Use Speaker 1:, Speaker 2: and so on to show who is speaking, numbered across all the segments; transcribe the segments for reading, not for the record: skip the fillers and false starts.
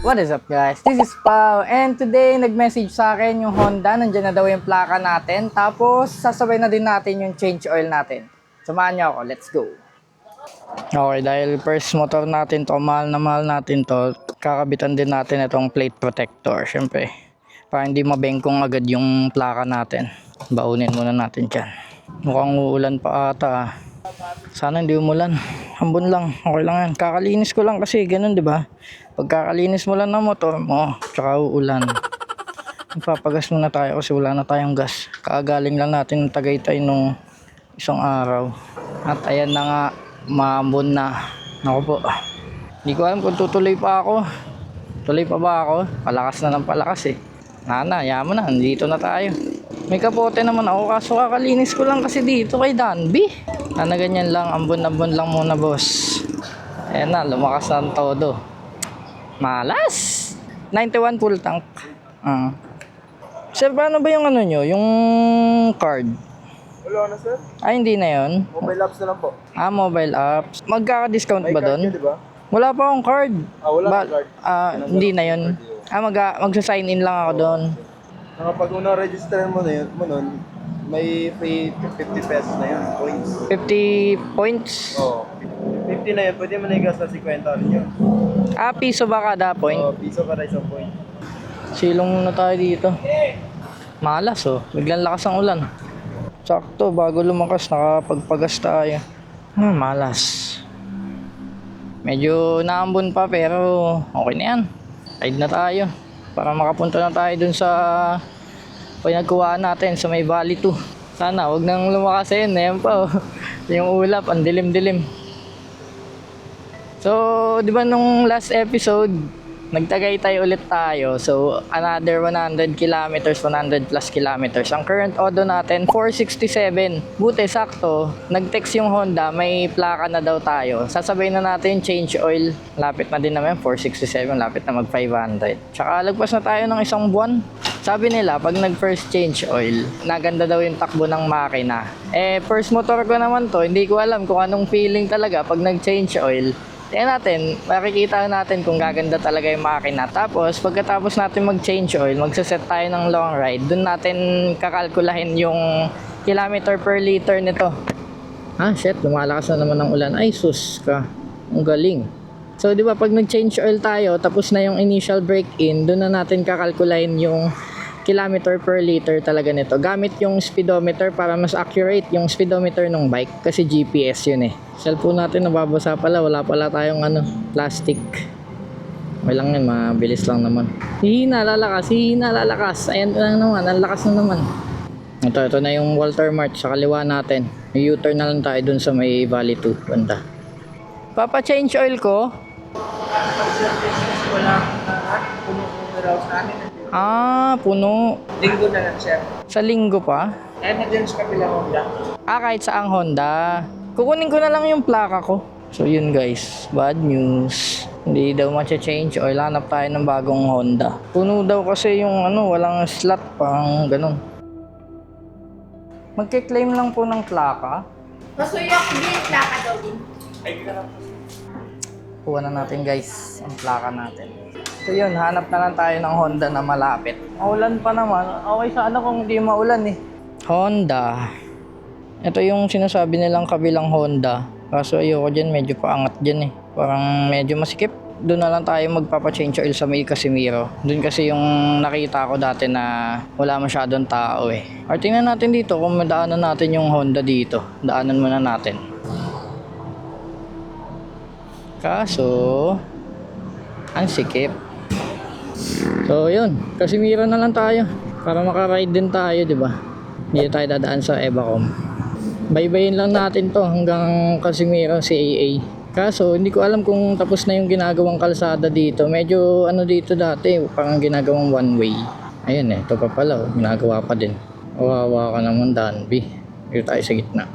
Speaker 1: What is up guys? This is Pao and today nag-message sa akin yung Honda. Nandiyan na daw yung plaka natin. Tapos sasabay na din natin yung change oil natin. Samahan niyo ako. Let's go. Okay, dahil first motor natin to, mahal na mahal natin to, kakabitan din natin itong plate protector. Syempre, para hindi mabengkong agad yung plaka natin. Baunin muna natin dyan. Mukhang uulan pa ata. Sana hindi umulan. Hambon lang. Okay lang yan. Kakalinis ko lang kasi ganun, di ba? Pagkakalinis mo lang ng motor mo, tsaka uulan. Ipapagas muna tayo kasi wala na tayong gas. Kagaling lang natin ng Tagaytay nung isang araw. At ayan na nga, maambon na. Naku po. Hindi ko alam kung tutuloy pa ako. Tuloy pa ba ako? Palakas na ng palakas eh. Nana, yaman na. Nandito na tayo. May kapote naman ako kaso kakalinis ko lang kasi dito kay Danby. Na ganyan lang, ambon-ambon lang muna boss. Ayan na, lumakas na ang todo. Malas! 91 full tank. Sir, paano ba yung ano nyo? Yung card?
Speaker 2: Wala na sir.
Speaker 1: Ay, hindi na yun?
Speaker 2: Mobile apps na lang po.
Speaker 1: Mobile apps. Magkaka-discount
Speaker 2: May
Speaker 1: ba
Speaker 2: card
Speaker 1: doon?
Speaker 2: yun, di ba?
Speaker 1: Wala pa akong card.
Speaker 2: Wala na card.
Speaker 1: Hindi na yun. Magsa-sign in lang ako doon.
Speaker 2: Kapag unang register mo na yun, may free 50 pesos na yun, coins.
Speaker 1: 50 points?
Speaker 2: Oo. 50 na yun, pwede mo na igas na 50 rin yun.
Speaker 1: Piso ba kada point?
Speaker 2: Oo, piso kada isang point.
Speaker 1: Silong na tayo dito. Malas oh. Biglang lakas ang ulan. Sakto, bago lumakas, nakapagpagas tayo. Malas. Medyo naambon pa pero okay na yan. Ride na tayo. Para makapunta na tayo dun sa pinagkuhaan natin sa may Valley 2. Sana wag nang lumakas yun. Ayan pa oh. Yung ulap, ang dilim-dilim. So, di ba nung last episode, nagtagaytay ulit tayo. So, another 100 kilometers, 100 plus kilometers. Ang current odo natin, 467. Buti, sakto. Nag-text yung Honda, may plaka na daw tayo. Sasabay na natin change oil. Lapit na din naman, 467. Lapit na mag 500. Tsaka, lagpas na tayo ng isang buwan. Sabi nila, pag nag-first change oil, naganda daw yung takbo ng makina. First motor ko naman to, hindi ko alam kung anong feeling talaga pag nag-change oil. Tingnan natin, makikita natin kung gaganda talaga yung makina. Tapos, pagkatapos natin mag-change oil, magsaset tayo ng long ride. Doon natin kakalkulahin yung kilometer per liter nito. Shit, lumalakas na naman ng ulan. Ay, sus ka. Ang galing. So, di ba, pag nag-change oil tayo, tapos na yung initial break-in, doon na natin kakalkulahin yung kilometer per liter talaga nito. Gamit yung speedometer para mas accurate yung speedometer ng bike kasi GPS yun eh. Cellphone natin nababasa pala, wala pala tayong plastic. May lang yun, mabilis lang naman. Hihina, lalakas. Ayan lang naman, ang lakas na naman. Ito na yung Walter Mart sa kaliwa natin. May U-turn na lang tayo dun sa may Valley 2 banda. Papa-change oil ko? Puno.
Speaker 2: Linggo na lang sir.
Speaker 1: Sa linggo pa?
Speaker 2: Na dyan sa kabilang Honda.
Speaker 1: Kahit saang Honda. Kukunin ko na lang yung plaka ko. So yun guys, bad news. Hindi daw change oil, hanap tayo ng bagong Honda. Puno daw kasi yung walang slot pang ganun. Magke-claim lang po ng plaka.
Speaker 3: Masuyok din, plaka daw din.
Speaker 1: Kuha na natin guys, ang plaka natin. So yun, hanap na lang tayo ng Honda na malapit. Maulan pa naman. Okay sana kung hindi maulan eh. Honda. Ito yung sinasabi nilang kabilang Honda. Kaso ayoko dyan, medyo paangat dyan eh. Parang medyo masikip. Doon na lang tayo magpapa-change oil sa may Casimiro. Doon kasi yung nakita ko dati na wala masyadong tao eh. Or tingnan natin dito kung madaanan natin yung Honda dito. Daanan muna natin. Kaso, ang sikip. So yun, Casimiro na lang tayo para makaride din tayo, di ba? Hindi tayo dadaan sa Evacom. Baybayin lang natin to hanggang Casimiro CAA. Kaso hindi ko alam kung tapos na yung ginagawang kalsada dito. Medyo dito dati, parang ginagawang one way. Ayun ito pa pala, ginagawa pa din. Wawa ka naman Danby. Dito tayo sa gitna.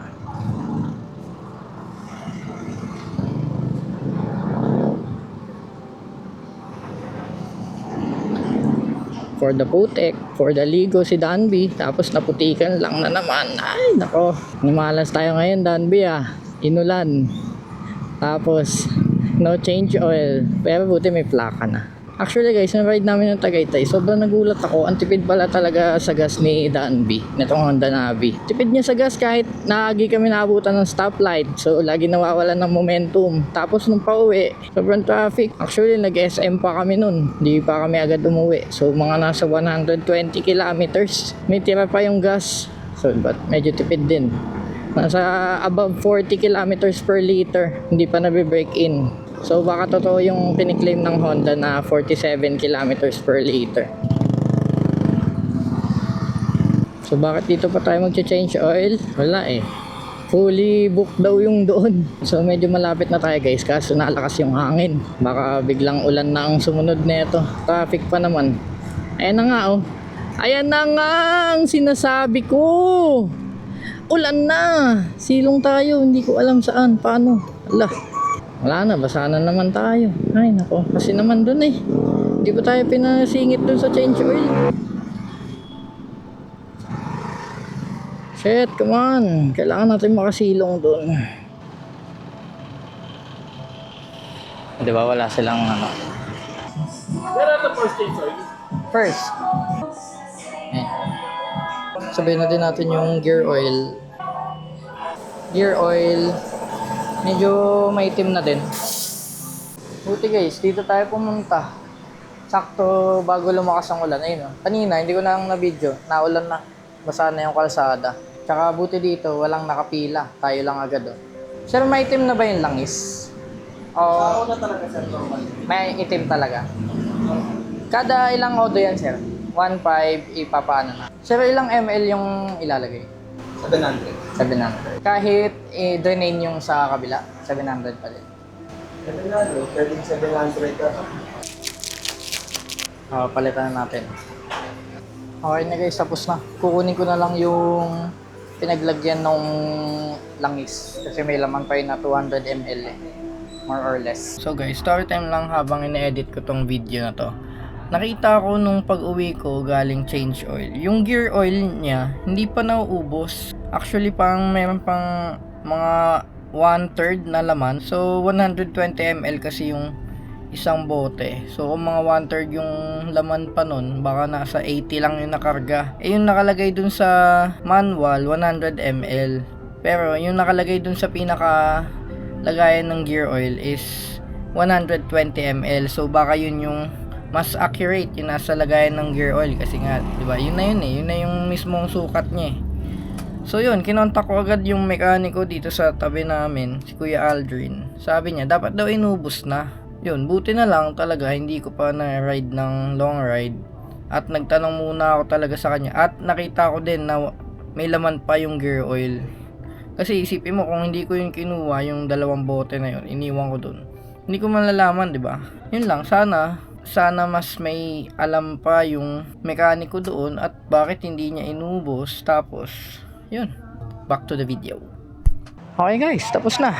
Speaker 1: For the putek, for the ligo si Danby, tapos naputikan lang na naman. Ay nako, nimalas tayo ngayon Danby Inulan. Tapos no change oil, pero buti may plaka na. Actually guys, na-ride namin ng Tagaytay. Sobrang nagulat ako. Ang tipid pala talaga sa gas ni Danby. Netong Honda Navi. Tipid niya sa gas kahit naagi kami naabutan ng stoplight. So lagi nawawalan ng momentum. Tapos nung pauwi, sobrang traffic. Actually nag-SM pa kami nun. Hindi pa kami agad umuwi. So mga nasa 120 kilometers. May tira pa yung gas. So but medyo tipid din. Nasa above 40 kilometers per liter. Hindi pa nabe-break in. So baka totoo yung piniklaim ng Honda na 47 kilometers per liter. So bakit dito pa tayo mag-change oil? Wala eh. Fully booked daw yung doon. So medyo malapit na tayo guys, kaso nalakas yung hangin. Baka biglang ulan na ang sumunod nito. Traffic pa naman. Ayan na nga oh. Ayan na nga ang sinasabi ko. Ulan na. Silong tayo, hindi ko alam saan. Paano? Ala. Wala na, basa na naman tayo. Ay nako, kasi naman dun eh. Hindi pa tayo pinasingit dun sa change oil. Shit, come on. Kailangan natin makasilong dun. Diba wala silang ano.
Speaker 2: Where are the first change oil?
Speaker 1: First. Eh. Sabihin na din natin yung gear oil. Gear oil. Medyo maitim na din. Buti guys, dito tayo pumunta. Sakto bago lumakas ang ulan. Ayun, oh. Kanina, hindi ko na na-video. Naulan na. Basa na yung kalsada. Tsaka buti dito, walang nakapila. Tayo lang agad. Oh. Sir, maitim na ba yung langis? O
Speaker 2: Ako na talaga sir, normal.
Speaker 1: may itim talaga? Kada ilang odo yan, sir? 1.5 ipapaano na. Sir, ilang ml yung ilalagay?
Speaker 2: 700.
Speaker 1: 700. Kahit i-drain yung sa kabila, 700 pa din.
Speaker 2: 700? Pwedeng 700 ka.
Speaker 1: Palitan na natin. Okay na guys, tapos na. Kukunin ko na lang yung pinaglagyan ng langis. Kasi may laman pa yun na 200 ml eh. More or less. So guys, story time lang habang ina-edit ko tong video na to. Nakita ko nung pag-uwi ko galing change oil. Yung gear oil niya, hindi pa nauubos. Actually, meron pang mga 1/3 na laman. So, 120 ml kasi yung isang bote. So, kung mga 1/3 yung laman pa nun, baka nasa 80 lang yung nakarga. Eh, yung nakalagay dun sa manual, 100 ml. Pero, yung nakalagay dun sa pinaka lagayan ng gear oil is 120 ml. So, baka yun yung mas accurate yung nasa lagayan ng gear oil kasi nga, 'di ba? Yun na yung mismong sukat niya. So yun, kinontak ko agad yung mekaniko dito sa tabi namin, si Kuya Aldrin. Sabi niya, dapat daw inubos na. Yun, buti na lang talaga hindi ko pa na-ride ng long ride. At nagtanong muna ako talaga sa kanya. At nakita ko din na may laman pa yung gear oil. Kasi isipin mo kung hindi ko yung kinuha, yung dalawang bote na yun, iniwan ko dun. Hindi ko malalaman, 'di ba? Yun lang, sana mas may alam pa yung mekaniko doon at bakit hindi niya inubos. Tapos yun, back to the video. Okay guys, tapos na.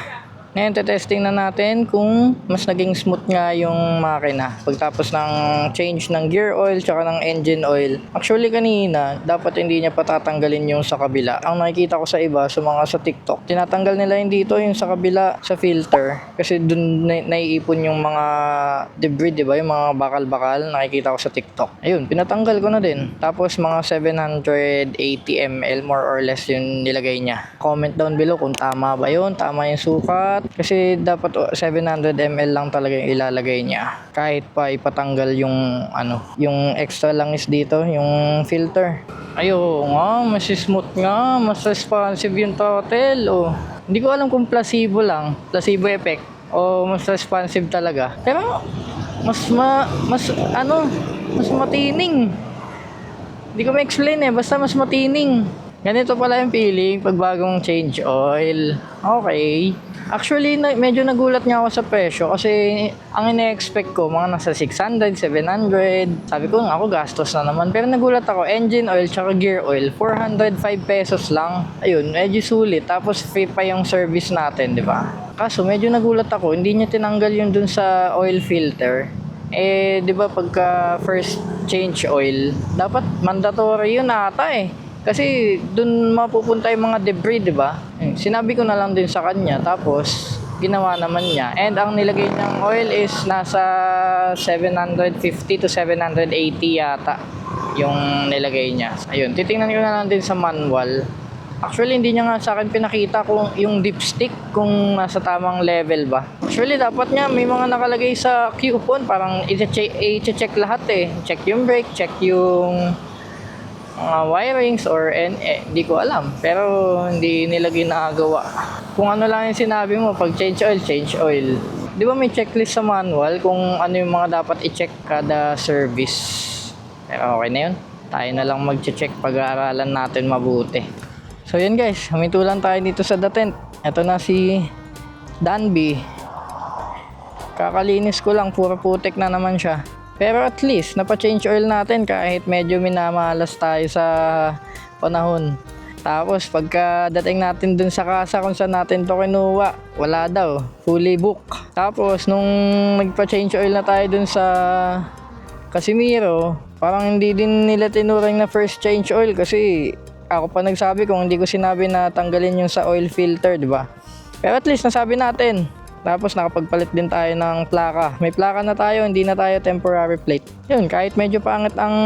Speaker 1: Ngayon testing na natin kung mas naging smooth nga yung makina pagtapos ng change ng gear oil tsaka ng engine oil. Actually kanina dapat hindi niya patatanggalin yung sa kabila. Ang nakikita ko sa iba, sa mga sa TikTok, tinatanggal nila yung dito, yung sa kabila sa filter kasi dun naiipon yung mga debris, diba? Yung mga bakal-bakal nakikita ko sa TikTok. Ayun, pinatanggal ko na din. Tapos mga 780 ml more or less yung nilagay niya. Comment down below kung tama ba yun, tama yung sukat. Kasi dapat 700 ml lang talaga yung ilalagay niya. Kahit pa ipatanggal yung yung extra langis dito, yung filter. Ayo nga, mas smooth nga, mas responsive yung throttle. Oh. Hindi ko alam kung placebo lang, placebo effect o mas responsive talaga. Pero mas matining. Hindi ko ma-explain eh, basta mas matining. Ganito pala yung feeling pag bagong change oil. Okay. Actually, medyo nagulat nga ako sa presyo kasi ang ine-expect ko mga nasa 600, 700. Sabi ko nga ako gastos na naman. Pero nagulat ako, engine oil tsaka gear oil, 405 pesos lang. Ayun, medyo sulit. Tapos free pa yung service natin, di ba? Kaso medyo nagulat ako, hindi niya tinanggal yung dun sa oil filter. Eh, di ba pagka first change oil, dapat mandatory yun ata eh. Kasi dun mapupunta yung mga debris, di ba? Sinabi ko na lang din sa kanya. Tapos ginawa naman niya. And ang nilagay niyang oil is nasa 750 to 780 yata yung nilagay niya. Ayun, titingnan ko na lang din sa manual. Actually, hindi niya nga sa akin pinakita kung yung dipstick kung nasa tamang level ba. Actually, dapat nga may mga nakalagay sa coupon. Parang i-check lahat eh. Check yung brake, check yung mga wirings or di ko alam. Pero hindi nila ginagawa. Kung ano lang yung sinabi mo, pag change oil, change oil. Di ba may checklist sa manual kung ano yung mga dapat i-check kada service? Pero okay na yun. Tayo na lang mag-check pag-aaralan natin mabuti. So yun guys, huminto lang tayo dito sa The Tent. Ito na si Danby. Kakalinis ko lang, puro putik na naman siya. Pero at least, napa-change oil natin kahit medyo minamalas tayo sa panahon. Tapos pagka dating natin dun sa kasa kung saan natin to kinuha, wala daw, fully book. Tapos nung nagpa-change oil na tayo dun sa Casimiro, parang hindi din nila tinuring na first change oil kasi ako pa nagsabi kung hindi ko sinabi na tanggalin yung sa oil filter, di ba? Pero at least nasabi natin. Tapos nakapagpalit din tayo ng plaka. May plaka na tayo, hindi na tayo temporary plate. Yun, kahit medyo pangit ang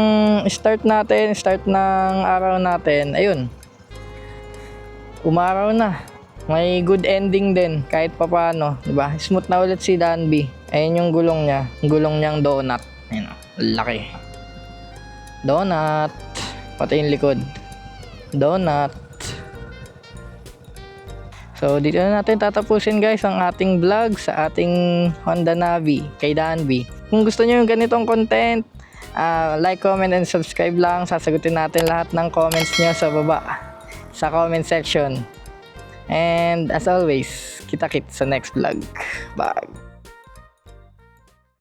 Speaker 1: start natin, start ng araw natin, ayun. Umaraw na. May good ending din kahit papaano, di ba? Smooth na ulit si Danby. Ayun yung gulong niya, gulong niyang donut. Ayun, laki. Donut. Pati yung likod. Donut. So dito na natin tatapusin guys ang ating vlog sa ating Honda Navi kay Danby. Kung gusto niyo yung ganitong content, like, comment, and subscribe lang. Sasagutin natin lahat ng comments niyo sa baba sa comment section. And as always, kita-kits sa next vlog. Bye!